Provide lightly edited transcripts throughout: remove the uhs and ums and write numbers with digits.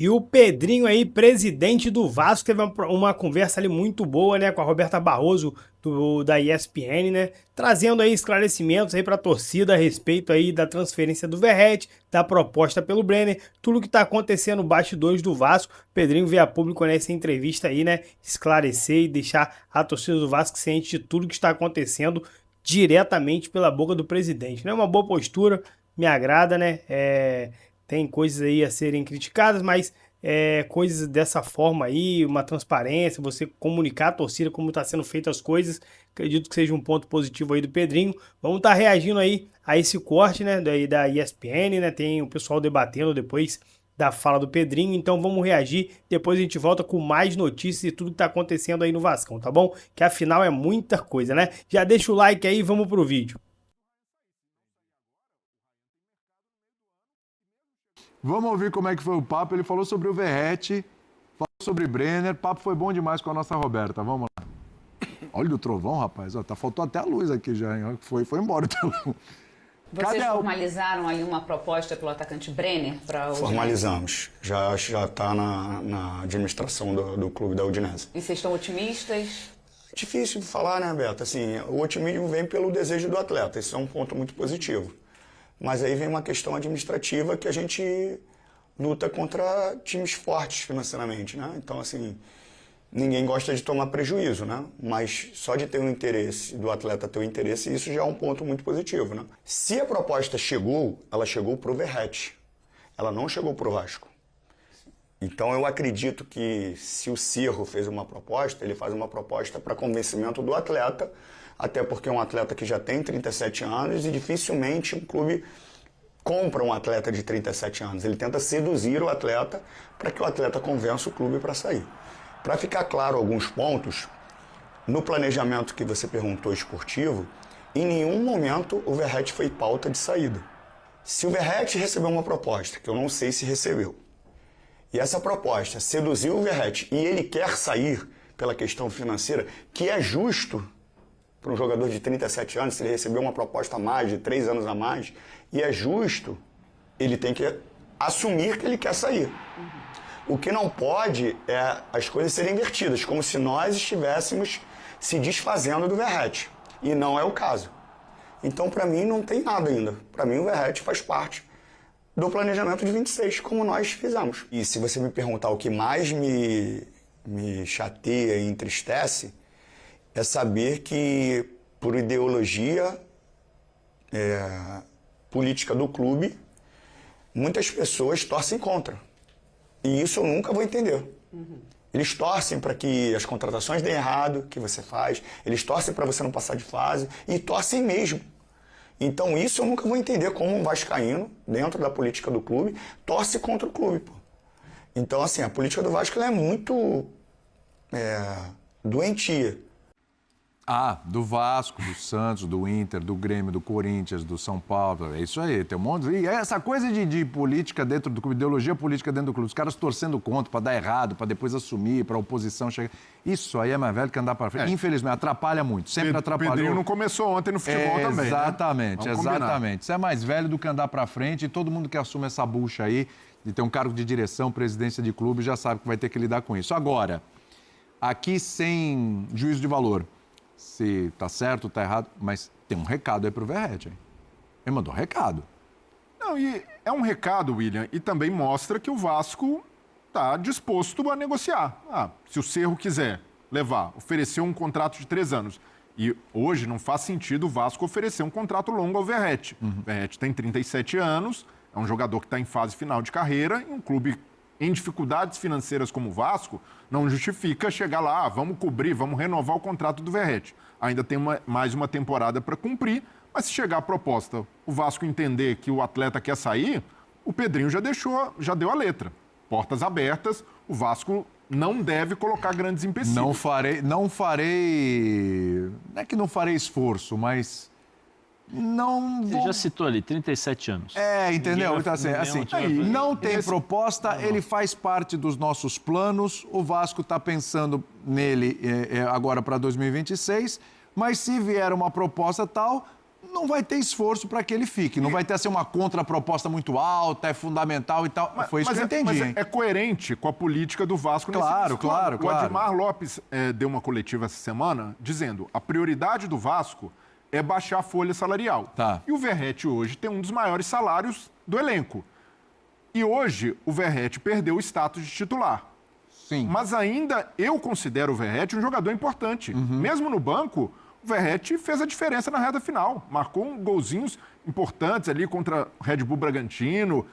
E o Pedrinho aí, presidente do Vasco, teve uma conversa ali muito boa, né, com a Roberta Barroso da ESPN, né, trazendo aí esclarecimentos aí para a torcida a respeito aí da transferência do Verratti, da proposta pelo Brenner, tudo que tá acontecendo no bastidores do Vasco. O Pedrinho veio a público nessa entrevista aí, né, esclarecer e deixar a torcida do Vasco ciente de tudo que está acontecendo diretamente pela boca do presidente, né, uma boa postura, me agrada, né, tem coisas aí a serem criticadas, mas coisas dessa forma aí, uma transparência, você comunicar à torcida como está sendo feitas as coisas, acredito que seja um ponto positivo aí do Pedrinho. Vamos estar reagindo aí a esse corte, né, da ESPN, né, tem o pessoal debatendo depois da fala do Pedrinho, então vamos reagir, depois a gente volta com mais notícias e tudo que está acontecendo aí no Vascão, tá bom? Que afinal é muita coisa, né? Já deixa o like aí e vamos pro vídeo. Vamos ouvir como é que foi o papo. Ele falou sobre o Verratti, falou sobre Brenner. O papo foi bom demais com a nossa Roberta. Vamos lá. Olha o trovão, rapaz. Ó, faltou até a luz aqui já. Hein? Foi embora o trovão. Vocês formalizaram ali uma proposta pelo atacante Brenner para o Formalizamos. Já está na administração do clube da Udinese. E vocês estão otimistas? Difícil de falar, né, Beto? Assim, o otimismo vem pelo desejo do atleta. Isso é um ponto muito positivo. Mas aí vem uma questão administrativa que a gente luta contra times fortes financeiramente, né? Então, assim, ninguém gosta de tomar prejuízo, né? Mas só de ter um interesse, do atleta ter um interesse, isso já é um ponto muito positivo, né? Se a proposta chegou, ela chegou para o Verratti. Ela não chegou para o Vasco. Então, eu acredito que se o Cerro fez uma proposta, ele faz uma proposta para convencimento do atleta, até porque é um atleta que já tem 37 anos e dificilmente um clube compra um atleta de 37 anos. Ele tenta seduzir o atleta para que o atleta convença o clube para sair. Para ficar claro alguns pontos, no planejamento que você perguntou esportivo, em nenhum momento o Verratti foi pauta de saída. Se o Verratti recebeu uma proposta, que eu não sei se recebeu, e essa proposta seduziu o Verratti e ele quer sair pela questão financeira, que é justo para um jogador de 37 anos, se ele recebeu uma proposta a mais, de 3 anos a mais, e é justo, ele tem que assumir que ele quer sair. O que não pode é as coisas serem invertidas, como se nós estivéssemos se desfazendo do Verratti. E não é o caso. Então, para mim, não tem nada ainda. Para mim, o Verratti faz parte do planejamento de 26, como nós fizemos. E se você me perguntar o que mais me chateia e entristece, é saber que, por ideologia política do clube, muitas pessoas torcem contra. E isso eu nunca vou entender. Eles torcem para que as contratações deem errado, que você faz. Eles torcem para você não passar de fase. E torcem mesmo. Então isso eu nunca vou entender como um vascaíno, dentro da política do clube, torce contra o clube. Pô. Então, assim, a política do Vasco ela é muito doentia. Do Vasco, do Santos, do Inter, do Grêmio, do Corinthians, do São Paulo. É isso aí, tem um monte. E essa coisa de política dentro do clube, ideologia política dentro do clube, os caras torcendo contra para dar errado, para depois assumir, para a oposição chegar. Isso aí é mais velho que andar para frente. Infelizmente, atrapalha muito, sempre atrapalhou. Pedrinho não começou ontem no futebol também, exatamente, né? Exatamente. Isso é mais velho do que andar para frente e todo mundo que assume essa bucha aí, de ter um cargo de direção, presidência de clube, já sabe que vai ter que lidar com isso. Agora, aqui sem juízo de valor, se tá certo, tá errado, mas tem um recado aí pro Verratti, hein? Ele mandou um recado. Não, e é um recado, William, e também mostra que o Vasco tá disposto a negociar. Se o Cerro quiser levar, oferecer um contrato de 3 anos, e hoje não faz sentido o Vasco oferecer um contrato longo ao Verratti. O Verratti tem 37 anos, é um jogador que está em fase final de carreira, e um clube em dificuldades financeiras como o Vasco, não justifica chegar lá, vamos cobrir, vamos renovar o contrato do Verratti. Ainda tem mais uma temporada para cumprir, mas se chegar a proposta, o Vasco entender que o atleta quer sair, o Pedrinho já deu a letra. Portas abertas, o Vasco não deve colocar grandes empecilhos. Não farei, não é que não farei esforço, mas não vou... Você já citou ali, 37 anos. Entendeu? Então, assim, não tem proposta, ele faz parte dos nossos planos, o Vasco está pensando nele agora para 2026, mas se vier uma proposta tal, não vai ter esforço para que ele fique. Não vai ter assim, uma contraproposta muito alta, é fundamental e tal. Foi isso que eu entendi. Mas hein? é coerente com a política do Vasco nesse Claro, sentido. claro. O Admar Lopes deu uma coletiva essa semana dizendo a prioridade do Vasco é baixar a folha salarial. Tá. E o Verratti hoje tem um dos maiores salários do elenco. E hoje o Verratti perdeu o status de titular. Sim. Mas ainda eu considero o Verratti um jogador importante. Mesmo no banco, o Verratti fez a diferença na reta final. Marcou golzinhos importantes ali contra o Red Bull Bragantino,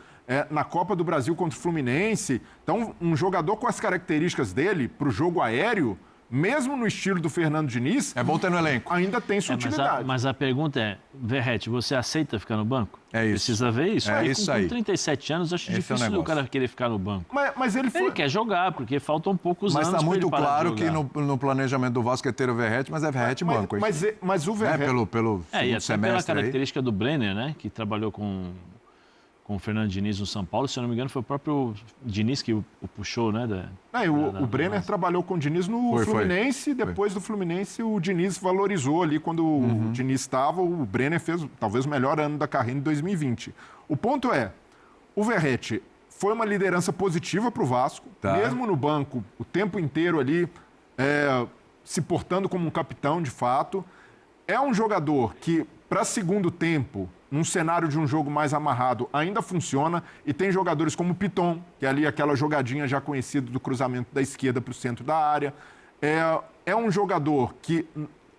na Copa do Brasil contra o Fluminense. Então, um jogador com as características dele para o jogo aéreo, mesmo no estilo do Fernando Diniz... É bom ter no elenco. Ainda tem sua utilidade. Mas a pergunta é, Verratti, você aceita ficar no banco? É isso. Precisa ver isso? É Porque isso com aí. 37 anos, acho Esse é o difícil o negócio. cara querer ficar no banco. Mas ele foi... Ele quer jogar, porque faltam poucos Mas anos está pra muito ele parar claro de que jogar. no planejamento do Vasco é ter o Verratti, mas é Verratti banco. é isso? Mas o Né? Verratti... Pelo E segundo até pela semestre aí. característica do Brenner, né? Que trabalhou com o Fernando Diniz no São Paulo. Se eu não me engano, foi o próprio Diniz que o puxou, né? O Brenner trabalhou com o Diniz no Foi. Fluminense. Depois do Fluminense, o Diniz valorizou ali quando o Diniz estava. O Brenner fez talvez o melhor ano da carreira em 2020. O ponto é, o Verratti foi uma liderança positiva para o Vasco. Tá. Mesmo no banco, o tempo inteiro ali, se portando como um capitão, de fato. É um jogador que, para segundo tempo, num cenário de um jogo mais amarrado, ainda funciona. E tem jogadores como o Piton, que é ali aquela jogadinha já conhecida do cruzamento da esquerda para o centro da área. É um jogador que,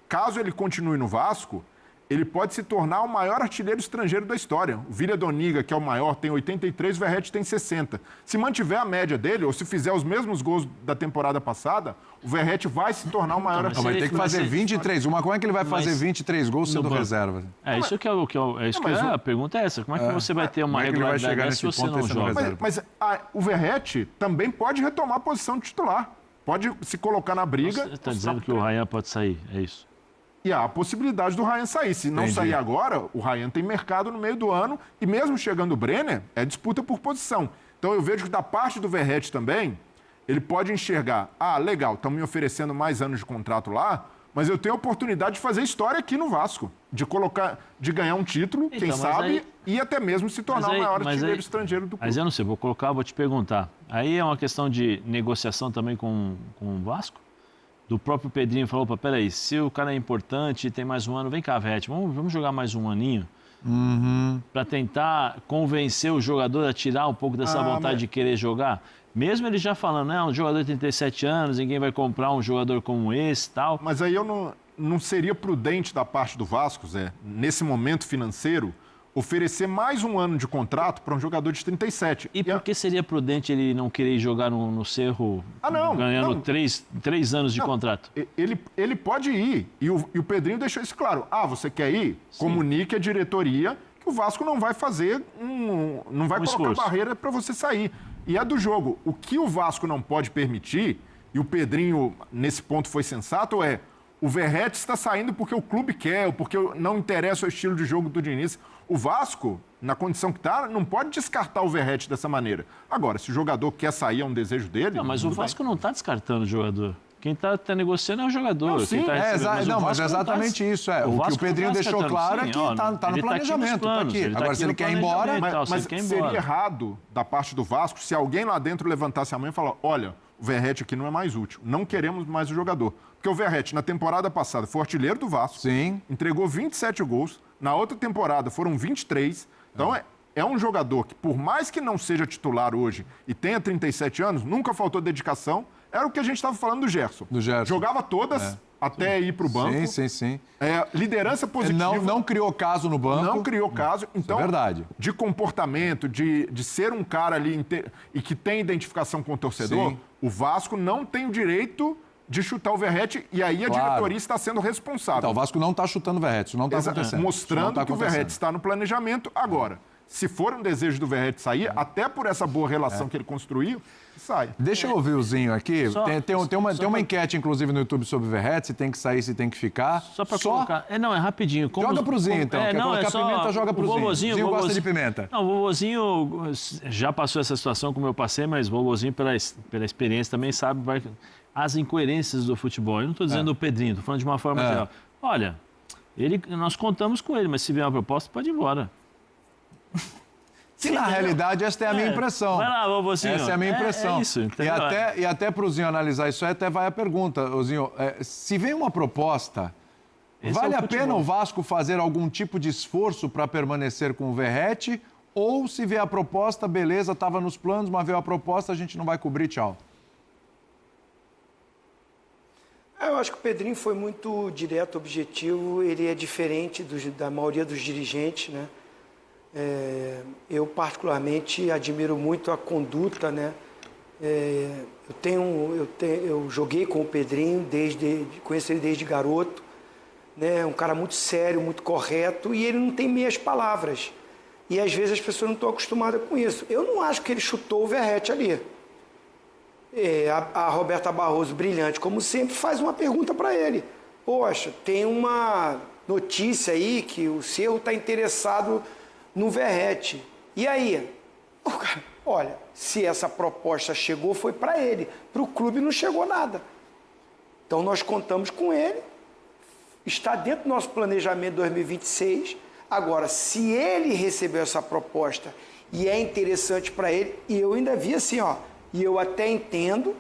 caso ele continue no Vasco, ele pode se tornar o maior artilheiro estrangeiro da história. O Vila Doniga, que é o maior, tem 83, o Verratti tem 60. Se mantiver a média dele, ou se fizer os mesmos gols da temporada passada, o Verratti vai se tornar o maior mas Não, vai artilheiro. ter que fazer 23. Como é que ele vai fazer 23 gols sendo banco. reserva? Isso que a pergunta é essa. Como é que você vai ter uma Como é que ele vai regularidade chegar dessa se nesse você ponto não sendo joga? reserva? Mas o Verratti também pode retomar a posição de titular. Pode se colocar na briga. Você está dizendo que o Ryan pode sair, é isso? E há a possibilidade do Ryan sair. Se não Entendi. sair agora, o Ryan tem mercado no meio do ano. E mesmo chegando o Brenner, é disputa por posição. Então eu vejo que da parte do Verratti também, ele pode enxergar, legal, estão me oferecendo mais anos de contrato lá, mas eu tenho a oportunidade de fazer história aqui no Vasco. De ganhar um título, quem mas sabe, aí- e até mesmo se tornar o maior artilheiro estrangeiro do clube. Mas eu não sei, vou perguntar. Aí é uma questão de negociação também com o Vasco? Do próprio Pedrinho falou, peraí, se o cara é importante e tem mais um ano, vem cá, Verratti, vamos jogar mais um aninho para tentar convencer o jogador a tirar um pouco dessa vontade de querer jogar. Mesmo ele já falando, um jogador de 37 anos, ninguém vai comprar um jogador como esse e tal. Mas aí eu não seria prudente da parte do Vasco, Zé, nesse momento financeiro, oferecer mais um ano de contrato para um jogador de 37. E por que seria prudente ele não querer jogar no Cerro ganhando não. 3 anos de contrato? Ele pode ir. E o Pedrinho deixou isso claro. Você quer ir? Comunique a diretoria que o Vasco não vai fazer não vai colocar esforço. barreira para você sair. E é do jogo. O que o Vasco não pode permitir, e o Pedrinho, nesse ponto, foi sensato, o Verratti está saindo porque o clube quer, ou porque não interessa o estilo de jogo do Diniz. O Vasco, na condição que está, não pode descartar o Verratti dessa maneira. Agora, se o jogador quer sair, é um desejo dele... Não, mas o tudo bem. Vasco não está descartando o jogador. Quem está negociando é o jogador. Não, sim. Quem tá recebendo, Mas é exatamente isso. O que o Vasco Pedrinho não tá deixou descartando, claro é sim, que ó, está no ele tá aqui nos planejamento. planos, ele tá Agora, aqui se ele no quer ir embora... planejamento. Mas Você quer ir seria embora. errado da parte do Vasco se alguém lá dentro levantasse a mão e falar, olha, o Verratti aqui não é mais útil, não queremos mais o jogador. Porque o Verratti, na temporada passada, foi artilheiro do Vasco, Sim. entregou 27 gols, na outra temporada foram 23, então é um jogador que, por mais que não seja titular hoje e tenha 37 anos, nunca faltou dedicação, era o que a gente estava falando do Gerson. Do Gerson. Jogava todas até ir para o banco. Sim. Liderança positiva. Não criou caso no banco. Não criou caso. Então, verdade. de comportamento, de ser um cara ali e que tem identificação com o torcedor, Sim. o Vasco não tem o direito de chutar o Verratti e aí a Claro. diretoria está sendo responsável. Então, o Vasco não está chutando o Verratti, isso não está acontecendo. Isso Mostrando não tá que o Verratti acontecendo. está no planejamento. Agora, se for um desejo do Verratti sair, até por essa boa relação que ele construiu, sai. Deixa eu ouvir o Zinho aqui. Só- Tem uma enquete, inclusive, no YouTube sobre o Verratti, se tem que sair, se tem que ficar. Só para colocar. É rapidinho. Joga pro Zinho, então. Quer colocar pimenta, joga pro Zinho. Zinho gosta de pimenta. Não, o vovozinho já passou essa situação como eu passei, mas o vovozinho, pela experiência, também sabe as incoerências do futebol. Eu não estou dizendo o Pedrinho, estou falando de uma forma geral. Olha, Nós contamos com ele, mas se vier uma proposta, pode ir embora. Que na realidade essa é a minha impressão. Vai lá, vovôzinho. Essa é a minha impressão. É isso, e até para o Zinho analisar isso aí, até vai a pergunta, Zinho. Se vem uma proposta, vale a pena o Vasco fazer algum tipo de esforço para permanecer com o Verratti? Ou se vier a proposta, beleza, estava nos planos, mas veio a proposta, a gente não vai cobrir, tchau. Eu acho que o Pedrinho foi muito direto, objetivo. Ele é diferente da maioria dos dirigentes, né? Eu particularmente admiro muito a conduta, né? Eu joguei com o Pedrinho, conheço ele desde garoto, né? Um cara muito sério, muito correto, e ele não tem meias palavras. E às vezes as pessoas não estão acostumadas com isso. Eu não acho que ele chutou o Verratti ali. A Roberta Barroso, brilhante, como sempre, faz uma pergunta para ele. Poxa, tem uma notícia aí que o Cerro está interessado no Verratti. E aí? Olha, se essa proposta chegou, foi para ele. Para o clube não chegou nada. Então nós contamos com ele. Está dentro do nosso planejamento 2026. Agora, se ele recebeu essa proposta e é interessante para ele, e eu ainda vi assim, e eu até entendo,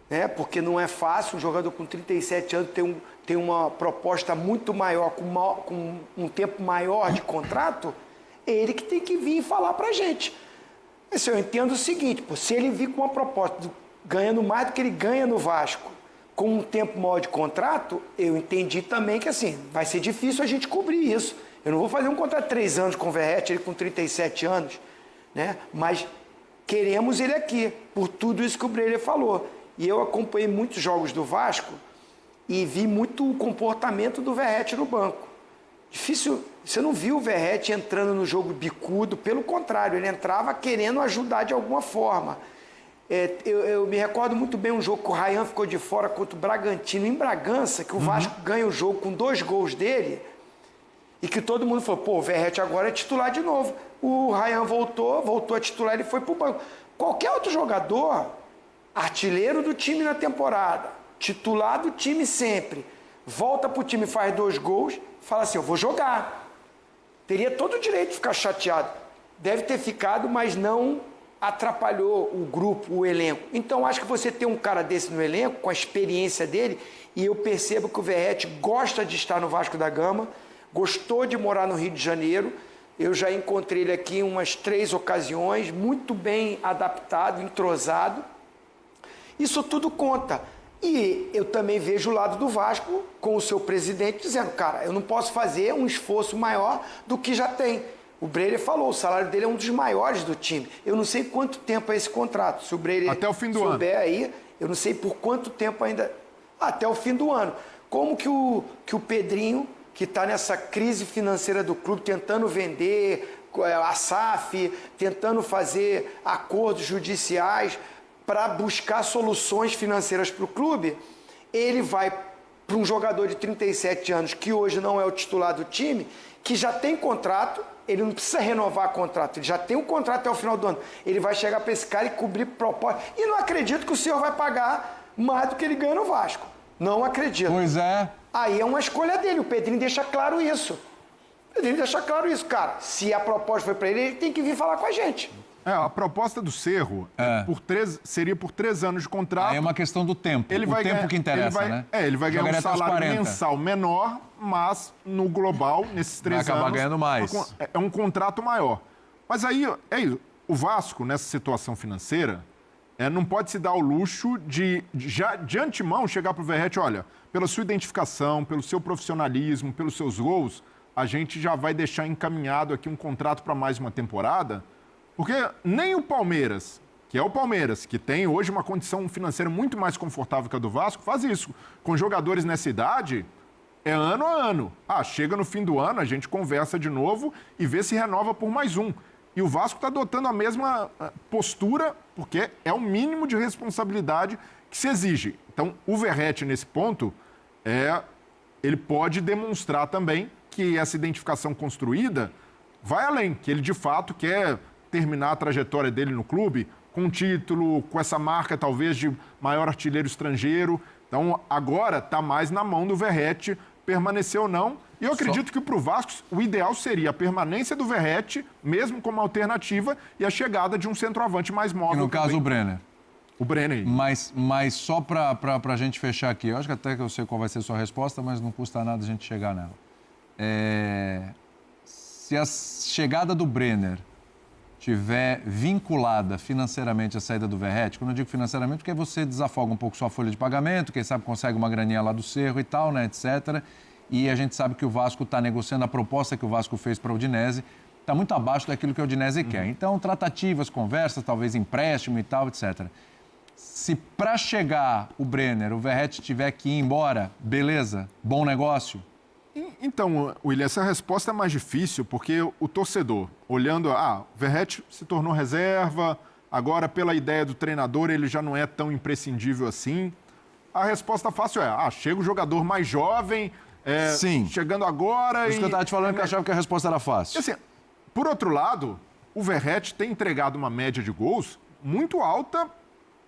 né, porque não é fácil um jogador com 37 anos ter uma proposta muito maior, com um tempo maior de contrato, ele que tem que vir e falar para a gente. Mas eu entendo o seguinte, se ele vir com uma proposta ganhando mais do que ele ganha no Vasco, com um tempo maior de contrato, eu entendi também que assim, vai ser difícil a gente cobrir isso. Eu não vou fazer um contrato de 3 anos com o Verratti, ele com 37 anos, né? Mas queremos ele aqui, por tudo isso que o Breyer falou. E eu acompanhei muitos jogos do Vasco e vi muito o comportamento do Verratti no banco. Difícil, você não viu o Verratti entrando no jogo bicudo, pelo contrário, ele entrava querendo ajudar de alguma forma. Eu me recordo muito bem um jogo que o Ryan ficou de fora contra o Bragantino, em Bragança, que o Vasco ganha o jogo com 2 gols dele, e que todo mundo falou, o Verratti agora é titular de novo. O Ryan voltou a titular, ele foi pro banco. Qualquer outro jogador, artilheiro do time na temporada, titular do time sempre, volta pro time, faz 2 gols, fala assim, eu vou jogar. Teria todo o direito de ficar chateado. Deve ter ficado, mas não atrapalhou o grupo, o elenco. Então, acho que você tem um cara desse no elenco, com a experiência dele, e eu percebo que o Verratti gosta de estar no Vasco da Gama, gostou de morar no Rio de Janeiro. Eu já encontrei ele aqui em umas 3 ocasiões, muito bem adaptado, entrosado. Isso tudo conta. E eu também vejo o lado do Vasco, com o seu presidente, dizendo, cara, eu não posso fazer um esforço maior do que já tem. O Breyer falou, o salário dele é um dos maiores do time. Eu não sei quanto tempo é esse contrato. Se o Breyer até o fim do souber ano. Aí, eu não sei por quanto tempo ainda... Até o fim do ano. Como que o Pedrinho, que está nessa crise financeira do clube, tentando vender a SAF, tentando fazer acordos judiciais para buscar soluções financeiras para o clube, ele vai para um jogador de 37 anos, que hoje não é o titular do time, que já tem contrato, ele não precisa renovar contrato, ele já tem um contrato até o final do ano. Ele vai chegar para esse cara e cobrir proposta. E não acredito que o senhor vai pagar mais do que ele ganha no Vasco. Não acredito. Pois é. Aí é uma escolha dele, o Pedrinho deixa claro isso. O Pedrinho deixa claro isso, cara. Se a proposta foi para ele, ele tem que vir falar com a gente. A proposta do Cerro seria por 3 anos de contrato. Aí é uma questão do tempo. Ele vai tempo ganhar, que interessa, ele vai, né? Ele vai ganhar um salário mensal menor, mas no global, nesses 3 anos... Vai acabar ganhando mais. É um contrato maior. Mas aí, é isso. O Vasco, nessa situação financeira, não pode se dar o luxo de, já de antemão, chegar para o Verratti, olha, pela sua identificação, pelo seu profissionalismo, pelos seus gols, a gente já vai deixar encaminhado aqui um contrato para mais uma temporada. Porque nem o Palmeiras, que é o Palmeiras, que tem hoje uma condição financeira muito mais confortável que a do Vasco, faz isso. Com jogadores nessa idade, é ano a ano. Chega no fim do ano, a gente conversa de novo e vê se renova por mais um. E o Vasco está adotando a mesma postura, porque é o mínimo de responsabilidade que se exige. Então, o Verratti, nesse ponto, ele pode demonstrar também que essa identificação construída vai além, que ele de fato quer terminar a trajetória dele no clube com um título, com essa marca talvez de maior artilheiro estrangeiro. Então agora está mais na mão do Verratti permanecer ou não. E eu acredito que para o Vasco o ideal seria a permanência do Verratti, mesmo como alternativa, e a chegada de um centroavante mais móvel. E no caso também. o Brenner. O Brenner. Mas só para a gente fechar aqui, eu acho que até que eu sei qual vai ser a sua resposta, mas não custa nada a gente chegar nela. Se a chegada do Brenner tiver vinculada financeiramente à saída do Verratti, quando eu digo financeiramente, porque você desafoga um pouco sua folha de pagamento, quem sabe consegue uma graninha lá do Cerro e tal, né, etc. E a gente sabe que o Vasco está negociando a proposta que o Vasco fez para a Udinese, está muito abaixo daquilo que a Udinese quer. Então, tratativas, conversas, talvez empréstimo e tal, etc. Se para chegar o Brenner, o Verratti tiver que ir embora, beleza, bom negócio? Então, William, essa resposta é mais difícil porque o torcedor, olhando, o Verratti se tornou reserva, agora pela ideia do treinador ele já não é tão imprescindível assim. A resposta fácil é, chega o jogador mais jovem, Sim. chegando agora. Isso que eu estava te falando que eu achava que a resposta era fácil. Assim, por outro lado, o Verratti tem entregado uma média de gols muito alta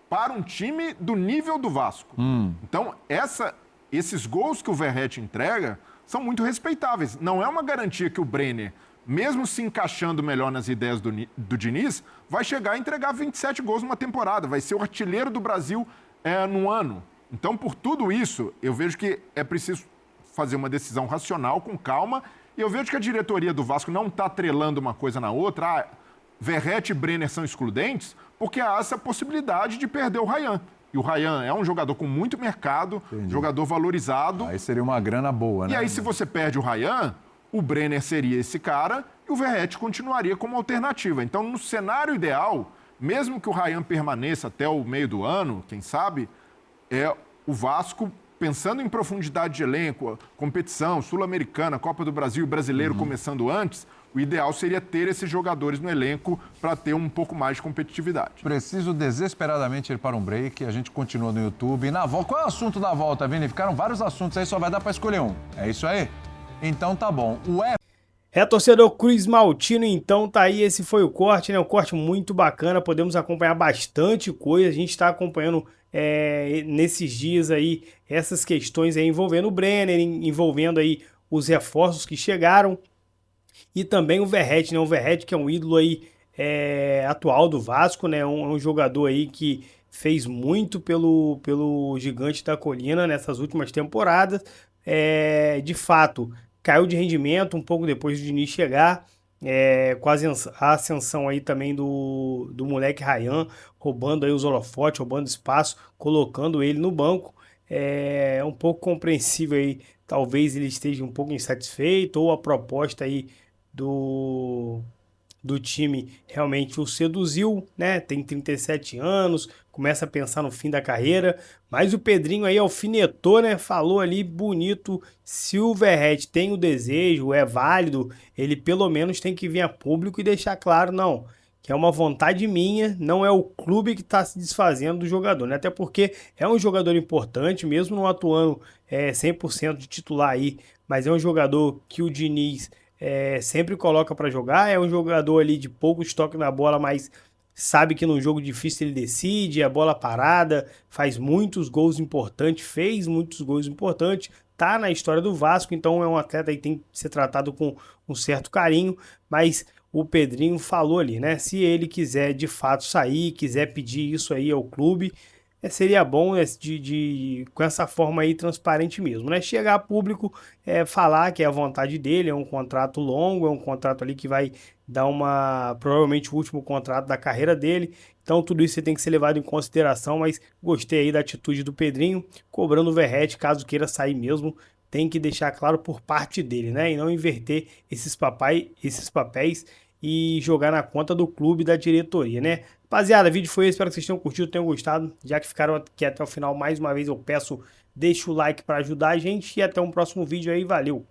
para um time do nível do Vasco. Então, esses gols que o Verratti entrega são muito respeitáveis. Não é uma garantia que o Brenner, mesmo se encaixando melhor nas ideias do Diniz, vai chegar a entregar 27 gols numa temporada, vai ser o artilheiro do Brasil no ano. Então, por tudo isso, eu vejo que é preciso fazer uma decisão racional, com calma, e eu vejo que a diretoria do Vasco não está atrelando uma coisa na outra. Verratti e Brenner são excludentes, porque há essa possibilidade de perder o Rayan. E o Rayan é um jogador com muito mercado, jogador valorizado. Aí seria uma grana boa, né? E aí, se você perde o Rayan, o Brenner seria esse cara e o Verratti continuaria como alternativa. Então, no cenário ideal, mesmo que o Rayan permaneça até o meio do ano, quem sabe, o Vasco, pensando em profundidade de elenco, competição, Sul-Americana, Copa do Brasil e Brasileiro começando antes, o ideal seria ter esses jogadores no elenco para ter um pouco mais de competitividade. Preciso desesperadamente ir para um break. A gente continua no YouTube. E na volta, qual é o assunto da volta, Vini? Ficaram vários assuntos aí, só vai dar para escolher um. É isso aí? Então tá bom. Torcedor Cruz Maltino, então tá aí, esse foi o corte, né? Um corte muito bacana, podemos acompanhar bastante coisa, a gente está acompanhando nesses dias aí essas questões aí envolvendo o Brenner, envolvendo aí os reforços que chegaram e também o Verratti, né? O Verratti que é um ídolo aí atual do Vasco, né? Um jogador aí que fez muito pelo Gigante da Colina nessas últimas temporadas, de fato caiu de rendimento um pouco depois do Diniz chegar, com a ascensão aí também do moleque Rayan, roubando aí os holofotes, roubando espaço, colocando ele no banco. É um pouco compreensível aí, talvez ele esteja um pouco insatisfeito, ou a proposta aí do time realmente o seduziu, né? Tem 37 anos, começa a pensar no fim da carreira, mas o Pedrinho aí alfinetou, né? Falou ali bonito, se o Verratti tem o desejo, é válido, ele pelo menos tem que vir a público e deixar claro, não, que é uma vontade minha, não é o clube que está se desfazendo do jogador, né? Até porque é um jogador importante, mesmo não atuando 100% de titular aí, mas é um jogador que o Diniz sempre coloca para jogar, é um jogador ali de pouco estoque na bola, mas sabe que num jogo difícil ele decide, a bola parada, faz muitos gols importantes, fez muitos gols importantes, tá na história do Vasco, então é um atleta que tem que ser tratado com um certo carinho, mas o Pedrinho falou ali, né, se ele quiser de fato sair, quiser pedir isso aí ao clube, seria bom com essa forma aí transparente mesmo, né? Chegar a público, falar que é a vontade dele, é um contrato longo, é um contrato ali que vai dar provavelmente o último contrato da carreira dele, então tudo isso tem que ser levado em consideração, mas gostei aí da atitude do Pedrinho, cobrando o Verratti, caso queira sair mesmo, tem que deixar claro por parte dele, né? E não inverter esses papéis e jogar na conta do clube, da diretoria, né? Rapaziada, o vídeo foi esse, espero que vocês tenham curtido, tenham gostado. Já que ficaram aqui até o final, mais uma vez eu peço, deixa o like para ajudar a gente e até um próximo vídeo aí, valeu!